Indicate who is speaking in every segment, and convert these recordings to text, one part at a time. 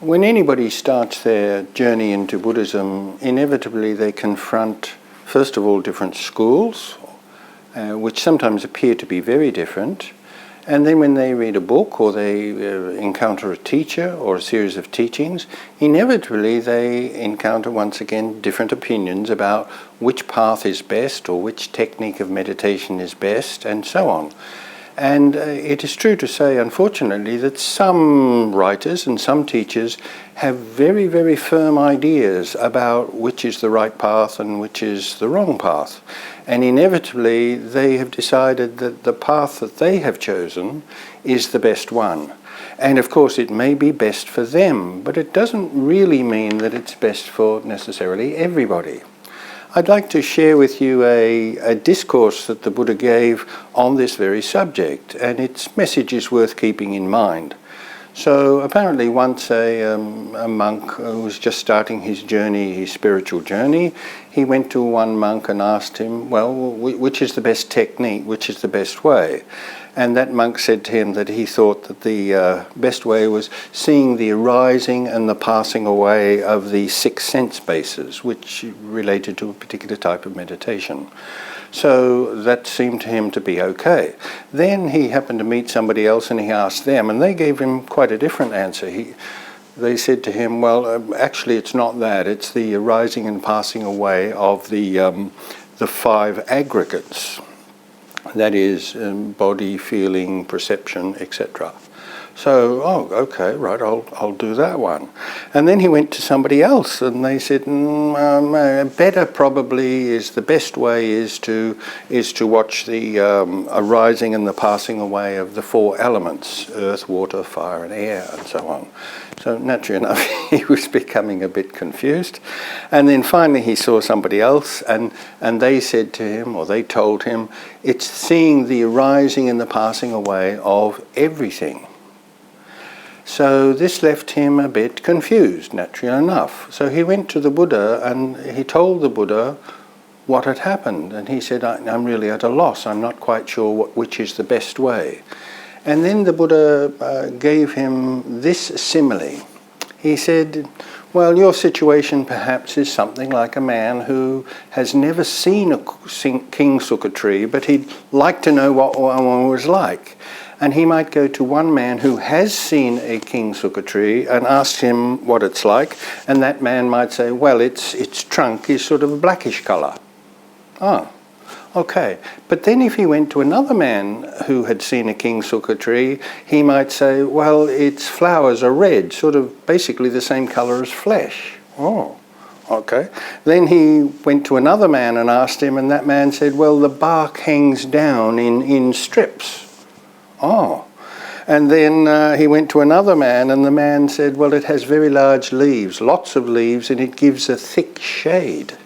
Speaker 1: When anybody starts their journey into Buddhism, inevitably they confront, first of all, different schools, which sometimes appear to be very different. And then when they read a book or they encounter a teacher or a series of teachings, inevitably they encounter once again different opinions about which path is best or which technique of meditation is best and so on. And it is true to say, unfortunately, that some writers and some teachers have very, very firm ideas about which is the right path and which is the wrong path. And inevitably, they have decided that the path that they have chosen is the best one. And of course, it may be best for them, but it doesn't really mean that it's best for necessarily everybody. I'd like to share with you a discourse that the Buddha gave on this very subject, and its message is worth keeping in mind. So apparently once a monk who was just starting his journey, his spiritual journey, he went to one monk and asked him, well, which is the best technique, which is the best way? And that monk said to him that he thought that the best way was seeing the arising and the passing away of the 6 sense bases, which related to a particular type of meditation. So that seemed to him to be okay. Then he happened to meet somebody else and he asked them, and they gave him quite a different answer. They said to him, well, actually it's not that, it's the arising and passing away of the 5 aggregates. That is body, feeling, perception, etc. So, oh, okay, right, I'll do that one. And then he went to somebody else and they said, better probably is, the best way is to watch the arising and the passing away of the 4 elements, earth, water, fire and air and so on. So naturally enough, he was becoming a bit confused. And then finally he saw somebody else and they said to him, or they told him, it's seeing the arising and the passing away of everything. So this left him a bit confused, naturally enough. So he went to the Buddha and he told the Buddha what had happened. And he said, I'm really at a loss. I'm not quite sure which is the best way. And then the Buddha gave him this simile. He said, well, your situation perhaps is something like a man who has never seen a king sukkah tree, but he'd like to know what one was like. And he might go to one man who has seen a king sukkah tree and ask him what it's like, and that man might say, well, its trunk is sort of a blackish colour. Oh, okay. But then if he went to another man who had seen a king sukkah tree, he might say, well, its flowers are red, sort of basically the same colour as flesh. Oh, okay. Then he went to another man and asked him, and that man said, well, the bark hangs down in strips. Oh, and then he went to another man and the man said, well, it has very large leaves, lots of leaves, and it gives a thick shade.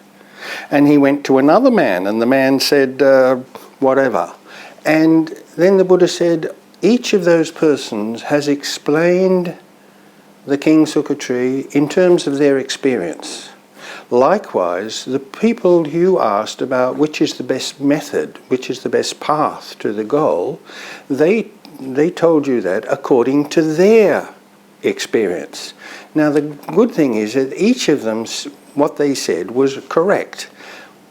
Speaker 1: And he went to another man and the man said, whatever. And then the Buddha said, each of those persons has explained the king sukkah tree in terms of their experience. Likewise, the people you asked about which is the best method, which is the best path to the goal, they told you that according to their experience. Now, the good thing is that each of them, what they said was correct.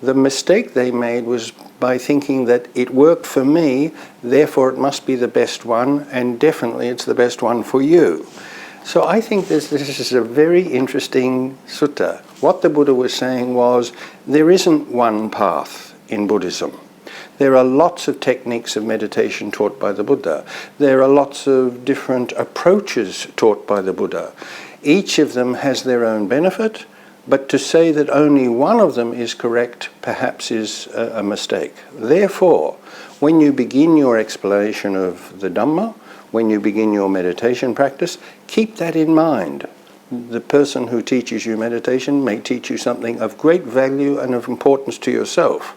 Speaker 1: The mistake they made was by thinking that it worked for me, therefore it must be the best one, and definitely it's the best one for you. So I think this is a very interesting sutta. What the Buddha was saying was, there isn't one path in Buddhism. There are lots of techniques of meditation taught by the Buddha. There are lots of different approaches taught by the Buddha. Each of them has their own benefit, but to say that only one of them is correct perhaps is a mistake. Therefore, when you begin your exploration of the Dhamma, when you begin your meditation practice, keep that in mind. The person who teaches you meditation may teach you something of great value and of importance to yourself,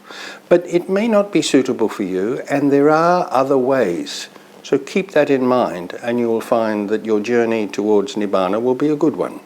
Speaker 1: but it may not be suitable for you, and there are other ways. So keep that in mind, and you will find that your journey towards Nibbana will be a good one.